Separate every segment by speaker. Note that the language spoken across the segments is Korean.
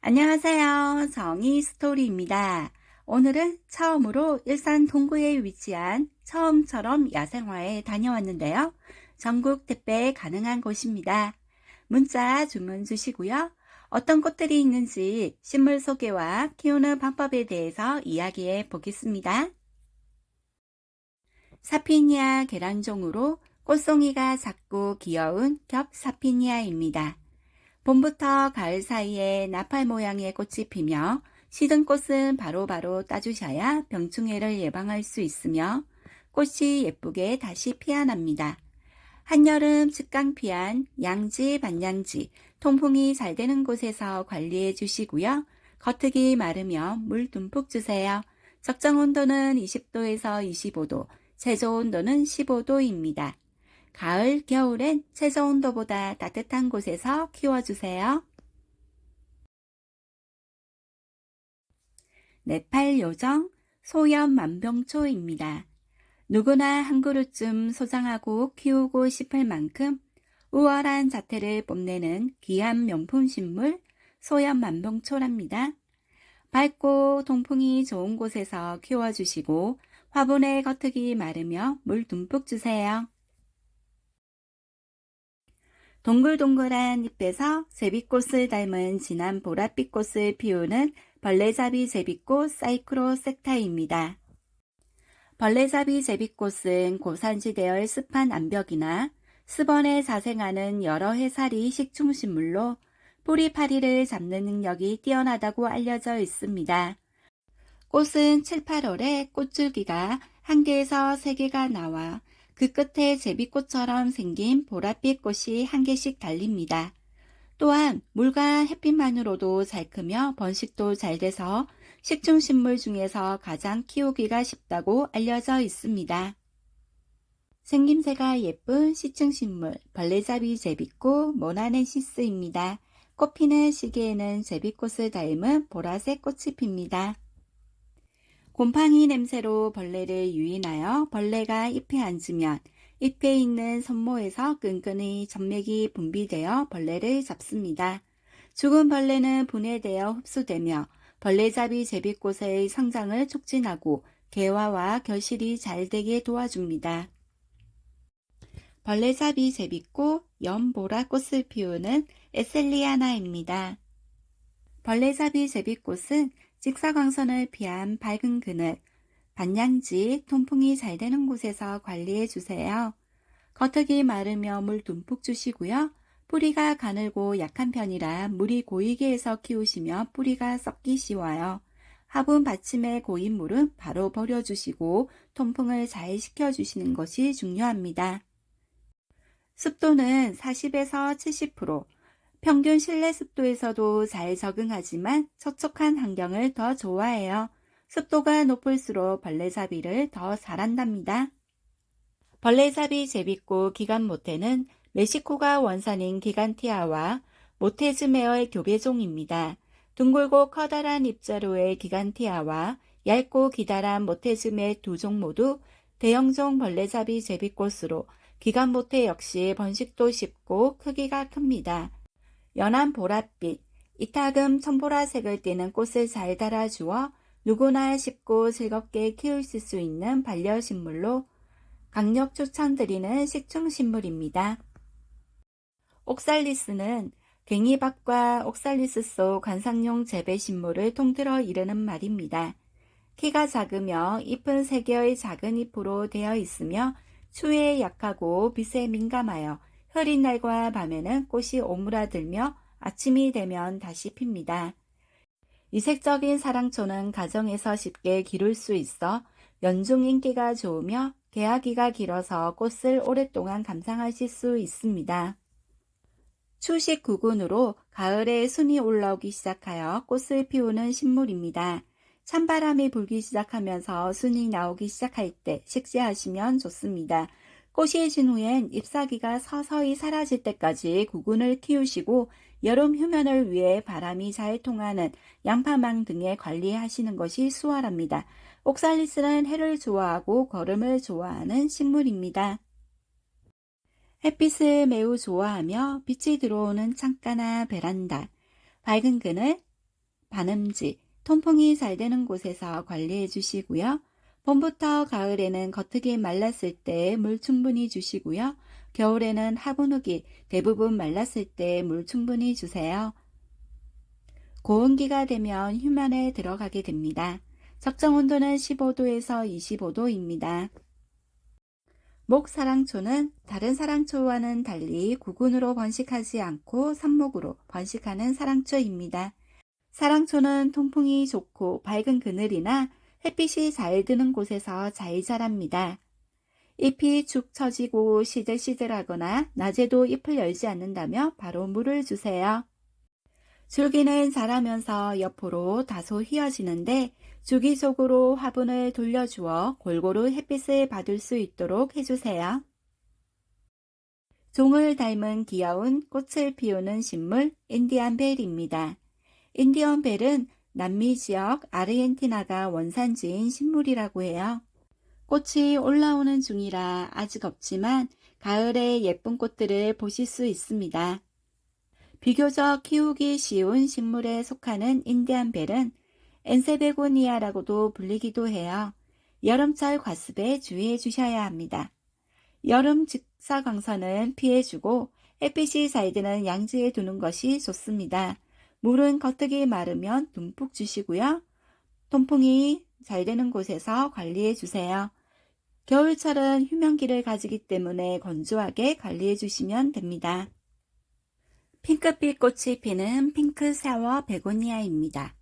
Speaker 1: 안녕하세요. 정의 스토리입니다. 오늘은 처음으로 일산 동구에 위치한 처음처럼 야생화에 다녀왔는데요. 전국 택배 가능한 곳입니다. 문자 주문 주시고요. 어떤 꽃들이 있는지 식물 소개와 키우는 방법에 대해서 이야기해 보겠습니다. 사피니아 계란종으로 꽃송이가 작고 귀여운 겹 사피니아입니다. 봄부터 가을 사이에 나팔 모양의 꽃이 피며 시든 꽃은 바로바로 따주셔야 병충해를 예방할 수 있으며 꽃이 예쁘게 다시 피어납니다. 한여름 측강 피한 양지, 반양지, 통풍이 잘 되는 곳에서 관리해 주시고요. 겉흙이 마르면 물 듬뿍 주세요. 적정 온도는 20도에서 25도, 최저 온도는 15도입니다. 가을, 겨울엔 최저 온도보다 따뜻한 곳에서 키워주세요. 네팔 요정 소염 만병초입니다. 누구나 한 그루쯤 소장하고 키우고 싶을 만큼 우월한 자태를 뽐내는 귀한 명품 식물 소염 만병초랍니다. 밝고 통풍이 좋은 곳에서 키워주시고 화분의 겉흙이 마르며 물 듬뿍 주세요. 동글동글한 잎에서 제비꽃을 닮은 진한 보랏빛 꽃을 피우는 벌레잡이 제비꽃 사이크로섹타입니다. 벌레잡이 제비꽃은 고산지대의 습한 암벽이나 습원에 자생하는 여러 해살이 식충식물로 뿌리파리를 잡는 능력이 뛰어나다고 알려져 있습니다. 꽃은 7, 8월에 꽃줄기가 1개에서 3개가 나와 그 끝에 제비꽃처럼 생긴 보랏빛 꽃이 1개씩 달립니다. 또한 물과 햇빛만으로도 잘 크며 번식도 잘 돼서 식충식물 중에서 가장 키우기가 쉽다고 알려져 있습니다. 생김새가 예쁜 식충식물 벌레잡이 제비꽃 모나넨시스입니다. 꽃피는 시기에는 제비꽃을 닮은 보라색 꽃이 핍니다. 곰팡이 냄새로 벌레를 유인하여 벌레가 잎에 앉으면 잎에 있는 손모에서 끈끈이 점맥이 분비되어 벌레를 잡습니다. 죽은 벌레는 분해되어 흡수되며 벌레잡이 제비꽃의 성장을 촉진하고 개화와 결실이 잘 되게 도와줍니다. 벌레잡이 제비꽃 연보라꽃을 피우는 에셀리아나입니다. 벌레잡이 제비꽃은 직사광선을 피한 밝은 그늘, 반양지, 통풍이 잘 되는 곳에서 관리해 주세요. 겉흙이 마르며 물 듬뿍 주시고요. 뿌리가 가늘고 약한 편이라 물이 고이게 해서 키우시면 뿌리가 썩기 쉬워요. 화분 받침에 고인 물은 바로 버려주시고 통풍을 잘 시켜주시는 것이 중요합니다. 습도는 40에서 70%, 평균 실내 습도에서도 잘 적응하지만 척척한 환경을 더 좋아해요. 습도가 높을수록 벌레잡이를 더 잘한답니다. 벌레잡이 제비꽃 기간모테는 멕시코가 원산인 기간티아와 모테즈메어의 교배종입니다. 둥글고 커다란 잎자루의 기간티아와 얇고 기다란 모테즈메 두 종 모두 대형종 벌레잡이 제비꽃으로 기간모테 역시 번식도 쉽고 크기가 큽니다. 연한 보랏빛, 이타금 청보라색을 띠는 꽃을 잘 달아주어 누구나 쉽고 즐겁게 키우실 수 있는 반려식물로 강력 추천드리는 식충식물입니다. 옥살리스는 괭이밭과 옥살리스 속 관상용 재배식물을 통틀어 이르는 말입니다. 키가 작으며 잎은 3개의 작은 잎으로 되어 있으며 추위에 약하고 빛에 민감하여 흐린 날과 밤에는 꽃이 오므라들며 아침이 되면 다시 핍니다. 이색적인 사랑초는 가정에서 쉽게 기를 수 있어 연중 인기가 좋으며 개화기가 길어서 꽃을 오랫동안 감상하실 수 있습니다. 추식 구근으로 가을에 순이 올라오기 시작하여 꽃을 피우는 식물입니다. 찬바람이 불기 시작하면서 순이 나오기 시작할 때 식재하시면 좋습니다. 꽃이 진 후엔 잎사귀가 서서히 사라질 때까지 구근을 키우시고 여름 휴면을 위해 바람이 잘 통하는 양파망 등에 관리하시는 것이 수월합니다. 옥살리스는 해를 좋아하고 거름을 좋아하는 식물입니다. 햇빛을 매우 좋아하며 빛이 들어오는 창가나 베란다, 밝은 그늘, 반음지, 통풍이 잘 되는 곳에서 관리해 주시고요. 봄부터 가을에는 겉흙이 말랐을 때 물 충분히 주시고요. 겨울에는 화분 흙이 대부분 말랐을 때 물 충분히 주세요. 고온기가 되면 휴면에 들어가게 됩니다. 적정 온도는 15도에서 25도입니다. 목사랑초는 다른 사랑초와는 달리 구근으로 번식하지 않고 삽목으로 번식하는 사랑초입니다. 사랑초는 통풍이 좋고 밝은 그늘이나 햇빛이 잘 드는 곳에서 잘 자랍니다. 잎이 축 처지고 시들시들하거나 낮에도 잎을 열지 않는다며 바로 물을 주세요. 줄기는 자라면서 옆으로 다소 휘어지는데 주기적으로 화분을 돌려주어 골고루 햇빛을 받을 수 있도록 해주세요. 종을 닮은 귀여운 꽃을 피우는 식물 인디안 벨입니다. 인디언 벨은 남미 지역 아르헨티나가 원산지인 식물이라고 해요. 꽃이 올라오는 중이라 아직 없지만 가을에 예쁜 꽃들을 보실 수 있습니다. 비교적 키우기 쉬운 식물에 속하는 인디안 벨은 엔세베고니아라고도 불리기도 해요. 여름철 과습에 주의해 주셔야 합니다. 여름 직사광선은 피해주고 햇빛이 잘 드는 양지에 두는 것이 좋습니다. 물은 겉흙이 마르면 듬뿍 주시고요. 통풍이 잘 되는 곳에서 관리해 주세요. 겨울철은 휴면기를 가지기 때문에 건조하게 관리해 주시면 됩니다. 핑크빛 꽃이 피는 핑크 샤워 베고니아입니다.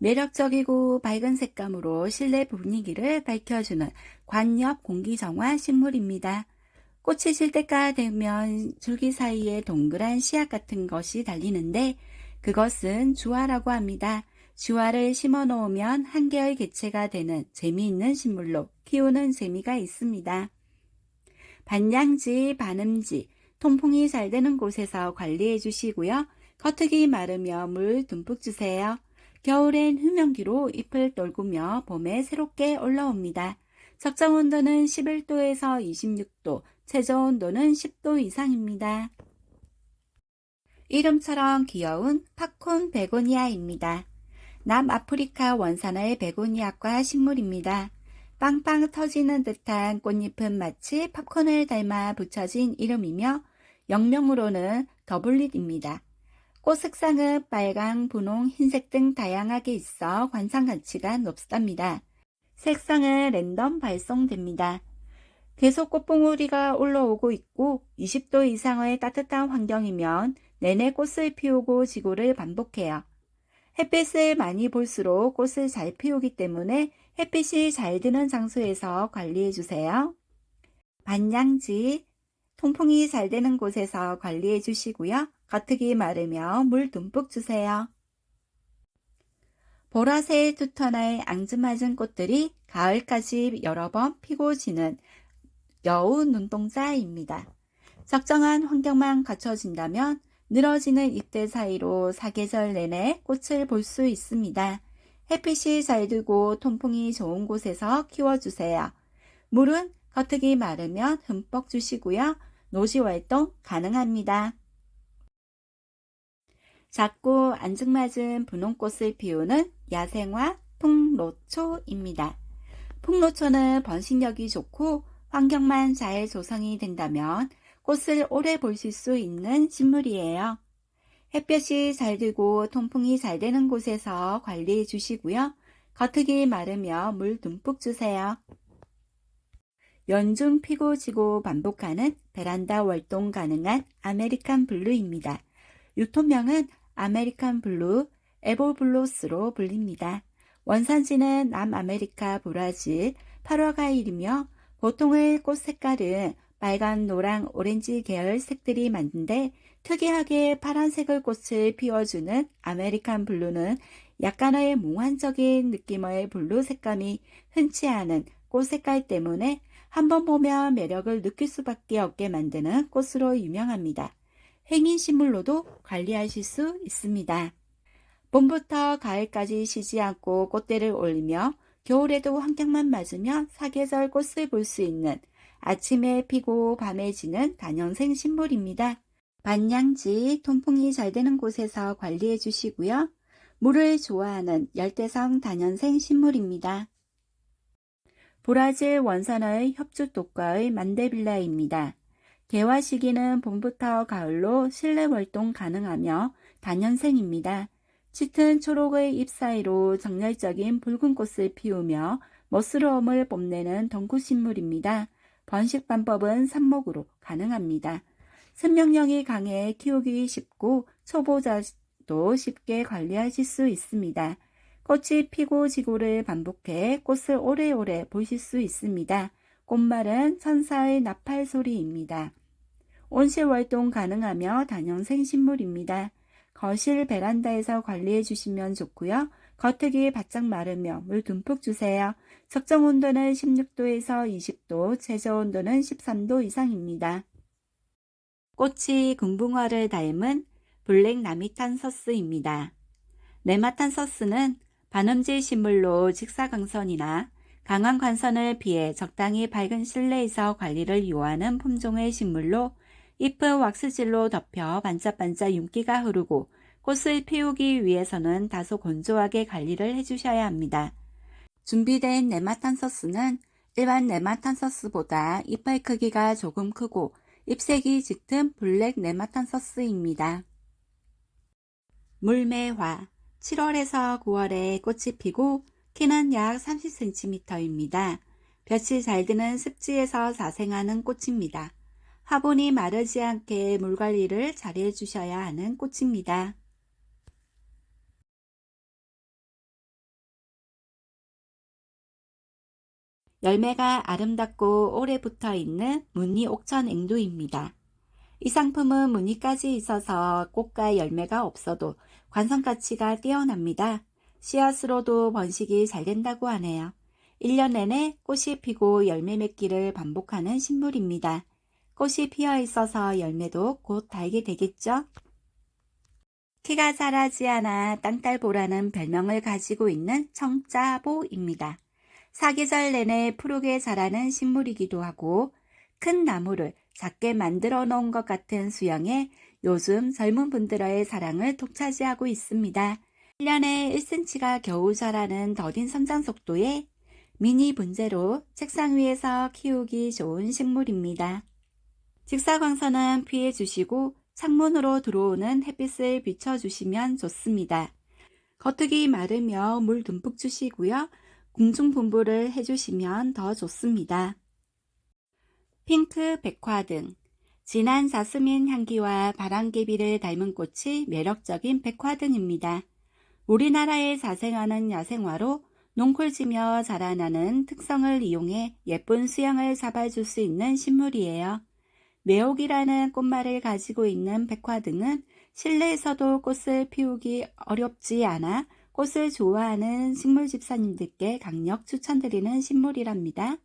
Speaker 1: 매력적이고 밝은 색감으로 실내 분위기를 밝혀주는 관엽 공기정화 식물입니다. 꽃이 질 때가 되면 줄기 사이에 동그란 씨앗 같은 것이 달리는데 그것은 주화라고 합니다. 주화를 심어 놓으면 한 개의 개체가 되는 재미있는 식물로 키우는 재미가 있습니다. 반양지, 반음지, 통풍이 잘 되는 곳에서 관리해 주시고요. 겉흙이 마르며 물 듬뿍 주세요. 겨울엔 휴면기로 잎을 떨구며 봄에 새롭게 올라옵니다. 적정 온도는 11도에서 26도, 최저 온도는 10도 이상입니다. 이름처럼 귀여운 팝콘 베고니아입니다. 남아프리카 원산의 베고니아과 식물입니다. 빵빵 터지는 듯한 꽃잎은 마치 팝콘을 닮아 붙여진 이름이며 영명으로는 더블릿입니다. 꽃 색상은 빨강, 분홍, 흰색 등 다양하게 있어 관상 가치가 높답니다. 색상은 랜덤 발송됩니다. 계속 꽃봉오리가 올라오고 있고 20도 이상의 따뜻한 환경이면 내내 꽃을 피우고 지고를 반복해요. 햇빛을 많이 볼수록 꽃을 잘 피우기 때문에 햇빛이 잘 드는 장소에서 관리해 주세요. 반양지, 통풍이 잘 되는 곳에서 관리해 주시고요. 겉흙이 마르며 물 듬뿍 주세요. 보라색 두터날 앙증맞은 꽃들이 가을까지 여러 번 피고 지는 여우 눈동자입니다. 적정한 환경만 갖춰진다면 늘어지는 잎들 사이로 사계절 내내 꽃을 볼 수 있습니다. 햇빛이 잘 들고 통풍이 좋은 곳에서 키워주세요. 물은 겉흙이 마르면 흠뻑 주시고요. 노지활동 가능합니다. 작고 앙증맞은 분홍꽃을 피우는 야생화 풍로초입니다. 풍로초는 번식력이 좋고 환경만 잘 조성이 된다면 꽃을 오래 보실 수 있는 식물이에요. 햇볕이 잘 들고 통풍이 잘 되는 곳에서 관리해 주시고요. 겉흙이 마르며 물 듬뿍 주세요. 연중 피고 지고 반복하는 베란다 활동 가능한 아메리칸 블루입니다. 유통명은 아메리칸 블루, 에보블로스로 불립니다. 원산지는 남아메리카 브라질, 파라과이이며 보통의 꽃 색깔은 빨간, 노랑, 오렌지 계열 색들이 많은데 특이하게 파란색의 꽃을 피워주는 아메리칸 블루는 약간의 몽환적인 느낌의 블루 색감이 흔치 않은 꽃 색깔 때문에 한번 보면 매력을 느낄 수밖에 없게 만드는 꽃으로 유명합니다. 행인식물로도 관리하실 수 있습니다. 봄부터 가을까지 쉬지 않고 꽃대를 올리며 겨울에도 환경만 맞으면 사계절 꽃을 볼 수 있는 아침에 피고 밤에 지는 다년생 식물입니다. 반양지, 통풍이 잘 되는 곳에서 관리해 주시고요. 물을 좋아하는 열대성 다년생 식물입니다. 브라질 원산의 협주독과의 만데빌라입니다. 개화 시기는 봄부터 가을로 실내 활동 가능하며 다년생입니다. 짙은 초록의 잎 사이로 정열적인 붉은 꽃을 피우며 멋스러움을 뽐내는 덩쿨식물입니다. 번식 방법은 삽목으로 가능합니다. 생명력이 강해 키우기 쉽고 초보자도 쉽게 관리하실 수 있습니다. 꽃이 피고 지고를 반복해 꽃을 오래오래 보실 수 있습니다. 꽃말은 천사의 나팔 소리입니다. 온실 활동 가능하며 다년생 식물입니다. 거실 베란다에서 관리해 주시면 좋고요. 겉흙이 바짝 마르며 물 듬뿍 주세요. 적정 온도는 16도에서 20도, 최저 온도는 13도 이상입니다. 꽃이 금붕어를 닮은 블랙 나미탄서스입니다. 네마탄서스는 반음질 식물로 직사광선이나 강한 관선을 피해 적당히 밝은 실내에서 관리를 요하는 품종의 식물로 잎은 왁스질로 덮여 반짝반짝 윤기가 흐르고 꽃을 피우기 위해서는 다소 건조하게 관리를 해주셔야 합니다. 준비된 네마탄서스는 일반 네마탄서스보다 잎의 크기가 조금 크고 잎색이 짙은 블랙 네마탄서스입니다. 물매화 7월에서 9월에 꽃이 피고 키는 약 30cm입니다. 볕이 잘 드는 습지에서 자생하는 꽃입니다. 화분이 마르지 않게 물관리를 잘 해주셔야 하는 꽃입니다. 열매가 아름답고 오래 붙어 있는 무늬 옥천앵두입니다. 이 상품은 무늬까지 있어서 꽃과 열매가 없어도 관상가치가 뛰어납니다. 씨앗으로도 번식이 잘 된다고 하네요. 1년 내내 꽃이 피고 열매 맺기를 반복하는 식물입니다. 꽃이 피어 있어서 열매도 곧 달게 되겠죠? 키가 자라지 않아 땅딸보라는 별명을 가지고 있는 청자보입니다. 사계절 내내 푸르게 자라는 식물이기도 하고 큰 나무를 작게 만들어 놓은 것 같은 수영에 요즘 젊은 분들의 사랑을 독차지하고 있습니다. 1년에 1cm가 겨우 자라는 더딘 성장 속도에 미니 분재로 책상 위에서 키우기 좋은 식물입니다. 직사광선은 피해 주시고 창문으로 들어오는 햇빛을 비춰주시면 좋습니다. 겉흙이 마르며 물 듬뿍 주시고요. 공중 분부를 해주시면 더 좋습니다. 핑크 백화등 진한 자스민 향기와 바람개비를 닮은 꽃이 매력적인 백화등입니다. 우리나라에 자생하는 야생화로 농콜지며 자라나는 특성을 이용해 예쁜 수영을 잡아줄 수 있는 식물이에요. 매옥이라는 꽃말을 가지고 있는 백화등은 실내에서도 꽃을 피우기 어렵지 않아 꽃을 좋아하는 식물 집사님들께 강력 추천드리는 식물이랍니다.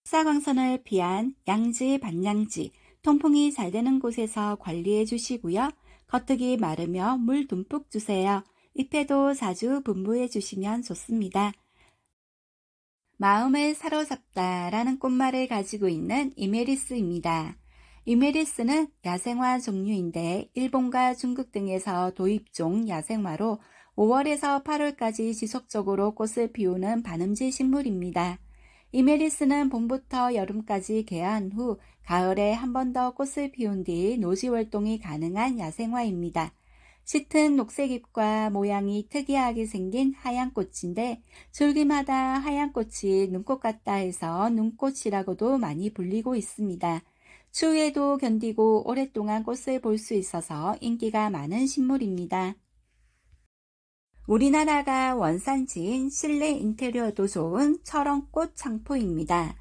Speaker 1: 식사광선을 피한 양지, 반양지, 통풍이 잘 되는 곳에서 관리해 주시고요. 겉흙이 마르며 물 듬뿍 주세요. 잎에도 자주 분부해 주시면 좋습니다. 마음을 사로잡다라는 꽃말을 가지고 있는 이메리스입니다. 이메리스는 야생화 종류인데 일본과 중국 등에서 도입종 야생화로 5월에서 8월까지 지속적으로 꽃을 피우는 반음질 식물입니다. 이메리스는 봄부터 여름까지 개화한 후 가을에 한 번 더 꽃을 피운 뒤 노지 활동이 가능한 야생화입니다. 짙은 녹색 잎과 모양이 특이하게 생긴 하얀 꽃인데 줄기마다 하얀 꽃이 눈꽃 같다 해서 눈꽃이라고도 많이 불리고 있습니다. 추위에도 견디고 오랫동안 꽃을 볼 수 있어서 인기가 많은 식물입니다. 우리나라가 원산지인 실내 인테리어도 좋은 철원꽃 창포입니다.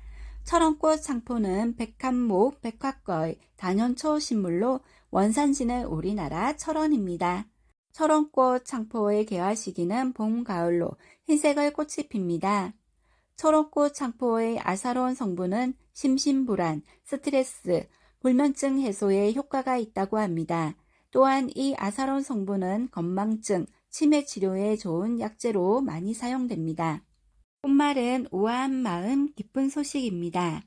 Speaker 1: 철원꽃 창포는 백합목, 백화과의 단연초 식물로 원산지는 우리나라 철원입니다. 철원꽃 창포의 개화 시기는 봄, 가을로 흰색의 꽃이 핍니다. 철원꽃 창포의 아사로운 성분은 심신불안, 스트레스, 불면증 해소에 효과가 있다고 합니다. 또한 이 아사로운 성분은 건망증, 치매 치료에 좋은 약재로 많이 사용됩니다. 꽃말은 우아한 마음, 기쁜 소식입니다.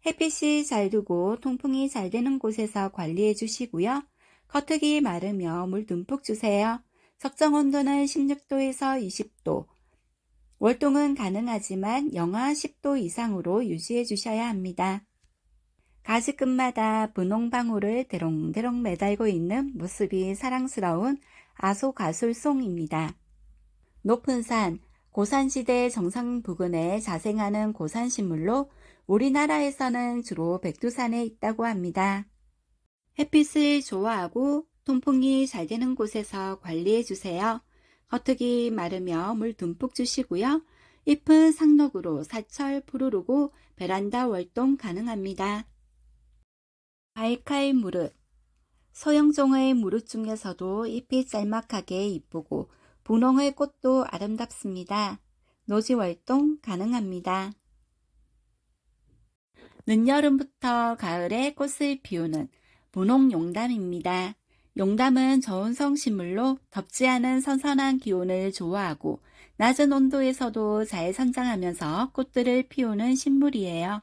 Speaker 1: 햇빛이 잘 두고 통풍이 잘 되는 곳에서 관리해 주시고요. 겉흙이 마르며 물 듬뿍 주세요. 적정 온도는 16도에서 20도, 월동은 가능하지만 영하 10도 이상으로 유지해 주셔야 합니다. 가지 끝마다 분홍방울을 대롱대롱 매달고 있는 모습이 사랑스러운 아소가술송입니다. 높은 산, 고산지대 정상 부근에 자생하는 고산식물로 우리나라에서는 주로 백두산에 있다고 합니다. 햇빛을 좋아하고 통풍이 잘 되는 곳에서 관리해 주세요. 겉흙이 마르며 물 듬뿍 주시고요. 잎은 상록으로 사철 푸르르고 베란다 월동 가능합니다. 바이칼 무릇, 소형종의 무릇 중에서도 잎이 짤막하게 이쁘고 분홍의 꽃도 아름답습니다. 노지 월동 가능합니다. 늦여름부터 가을에 꽃을 피우는 분홍 용담입니다. 용담은 저온성 식물로 덥지 않은 선선한 기온을 좋아하고 낮은 온도에서도 잘 성장하면서 꽃들을 피우는 식물이에요.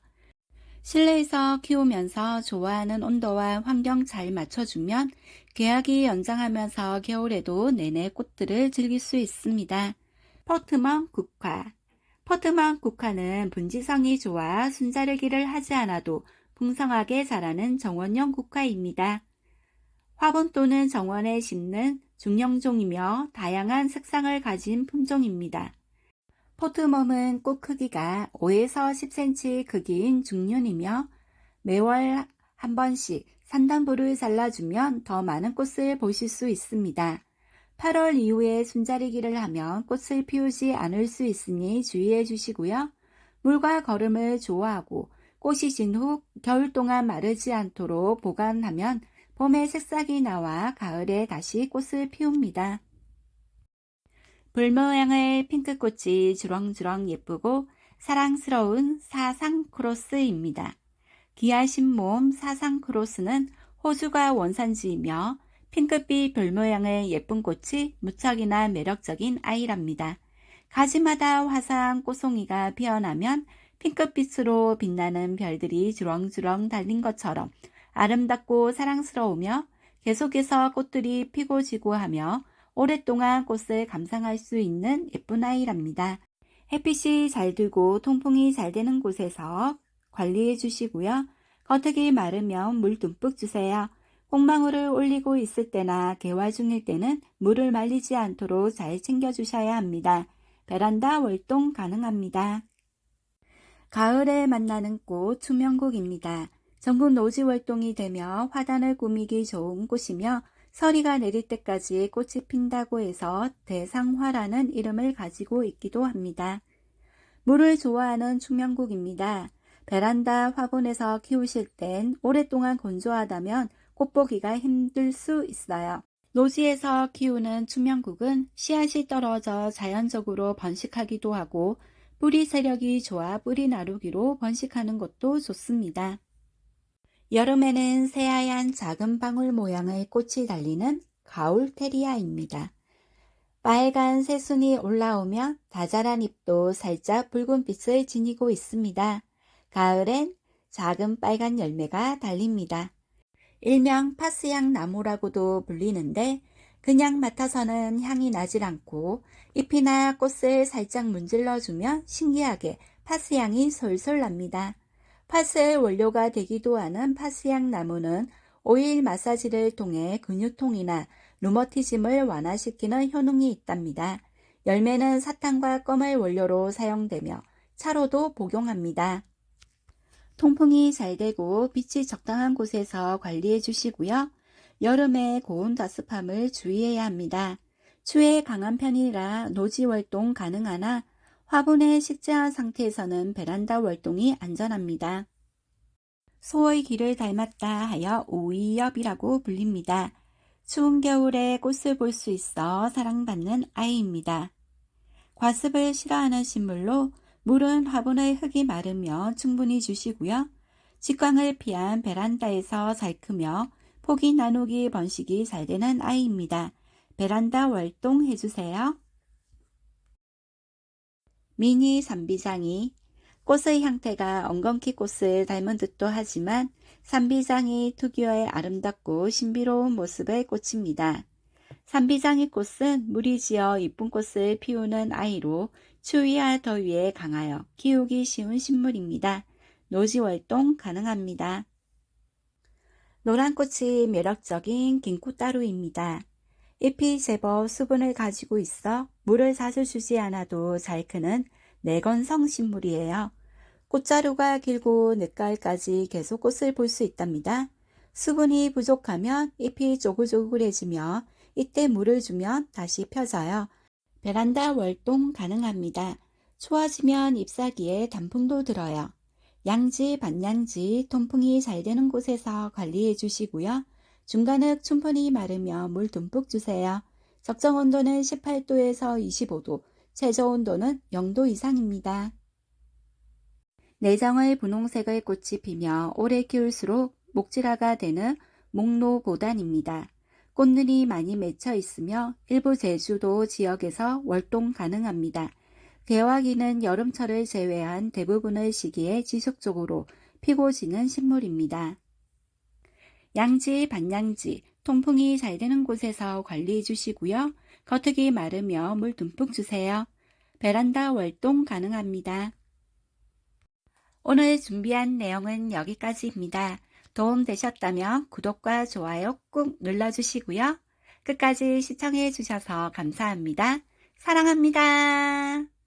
Speaker 1: 실내에서 키우면서 좋아하는 온도와 환경 잘 맞춰주면 개화기 연장하면서 겨울에도 내내 꽃들을 즐길 수 있습니다. 퍼트먼 국화. 퍼트먼 국화는 분지성이 좋아 순자르기를 하지 않아도 풍성하게 자라는 정원용 국화입니다. 화분 또는 정원에 심는 중형종이며 다양한 색상을 가진 품종입니다. 포트멈은 꽃 크기가 5에서 10cm 크기인 중륜이며 매월 한 번씩 산단부를 잘라주면 더 많은 꽃을 보실 수 있습니다. 8월 이후에 순자리기를 하면 꽃을 피우지 않을 수 있으니 주의해 주시고요. 물과 거름을 좋아하고 꽃이 진 후 겨울 동안 마르지 않도록 보관하면 봄에 새싹이 나와 가을에 다시 꽃을 피웁니다. 불 모양의 핑크꽃이 주렁주렁 예쁘고 사랑스러운 사상크로스입니다. 귀하신 몸 사상크로스는 호주가 원산지이며 핑크빛 별 모양의 예쁜 꽃이 무척이나 매력적인 아이랍니다. 가지마다 화사한 꽃송이가 피어나면 핑크빛으로 빛나는 별들이 주렁주렁 달린 것처럼 아름답고 사랑스러우며 계속해서 꽃들이 피고 지고 하며 오랫동안 꽃을 감상할 수 있는 예쁜 아이랍니다. 햇빛이 잘 들고 통풍이 잘 되는 곳에서 관리해 주시고요. 겉흙이 마르면 물 듬뿍 주세요. 콩망울을 올리고 있을 때나 개화 중일 때는 물을 말리지 않도록 잘 챙겨주셔야 합니다. 베란다 월동 가능합니다. 가을에 만나는 꽃 투명국입니다. 전국 노지 월동이 되며 화단을 꾸미기 좋은 꽃이며 서리가 내릴 때까지 꽃이 핀다고 해서 대상화라는 이름을 가지고 있기도 합니다. 물을 좋아하는 충명국입니다. 베란다 화분에서 키우실 땐 오랫동안 건조하다면 꽃 보기가 힘들 수 있어요. 노지에서 키우는 충명국은 씨앗이 떨어져 자연적으로 번식하기도 하고 뿌리 세력이 좋아 뿌리 나르기로 번식하는 것도 좋습니다. 여름에는 새하얀 작은 방울 모양의 꽃이 달리는 가울테리아입니다. 빨간 새순이 올라오면 다자란 잎도 살짝 붉은빛을 지니고 있습니다. 가을엔 작은 빨간 열매가 달립니다. 일명 파스향 나무라고도 불리는데 그냥 맡아서는 향이 나질 않고 잎이나 꽃을 살짝 문질러주면 신기하게 파스향이 솔솔 납니다. 파스의 원료가 되기도 하는 파스향 나무는 오일 마사지를 통해 근육통이나 루머티즘을 완화시키는 효능이 있답니다. 열매는 사탕과 껌을 원료로 사용되며 차로도 복용합니다. 통풍이 잘 되고 빛이 적당한 곳에서 관리해 주시고요. 여름에 고온 다습함을 주의해야 합니다. 추위에 강한 편이라 노지 월동 가능하나 화분에 식재한 상태에서는 베란다 월동이 안전합니다. 소의 길을 닮았다 하여 오이엽이라고 불립니다. 추운 겨울에 꽃을 볼 수 있어 사랑받는 아이입니다. 과습을 싫어하는 식물로 물은 화분의 흙이 마르며 충분히 주시고요. 직광을 피한 베란다에서 잘 크며 포기 나누기 번식이 잘 되는 아이입니다. 베란다 월동 해주세요. 미니 산비장이 꽃의 형태가 엉겅퀴 꽃을 닮은 듯도 하지만 산비장이 특유의 아름답고 신비로운 모습의 꽃입니다. 산비장이 꽃은 물이 지어 이쁜 꽃을 피우는 아이로 추위와 더위에 강하여 키우기 쉬운 식물입니다. 노지 활동 가능합니다. 노란 꽃이 매력적인 긴꽃가루입니다. 잎이 제법 수분을 가지고 있어 물을 자주 주지 않아도 잘 크는 내건성 식물이에요. 꽃자루가 길고 늦가을까지 계속 꽃을 볼 수 있답니다. 수분이 부족하면 잎이 쪼글쪼글해지며 이때 물을 주면 다시 펴져요. 베란다 월동 가능합니다. 추워지면 잎사귀에 단풍도 들어요. 양지, 반양지, 통풍이 잘 되는 곳에서 관리해 주시고요. 중간흙 충분히 마르며 물 듬뿍 주세요. 적정 온도는 18도에서 25도, 최저 온도는 0도 이상입니다. 내정의 분홍색의 꽃이 피며 오래 키울수록 목질화가 되는 목로보단입니다. 꽃눈이 많이 맺혀 있으며 일부 제주도 지역에서 월동 가능합니다. 개화기는 여름철을 제외한 대부분의 시기에 지속적으로 피고 지는 식물입니다. 양지, 반양지, 통풍이 잘 되는 곳에서 관리해 주시고요. 겉흙이 마르며 물 듬뿍 주세요. 베란다 월동 가능합니다. 오늘 준비한 내용은 여기까지입니다. 도움 되셨다면 구독과 좋아요 꾹 눌러주시고요. 끝까지 시청해 주셔서 감사합니다. 사랑합니다.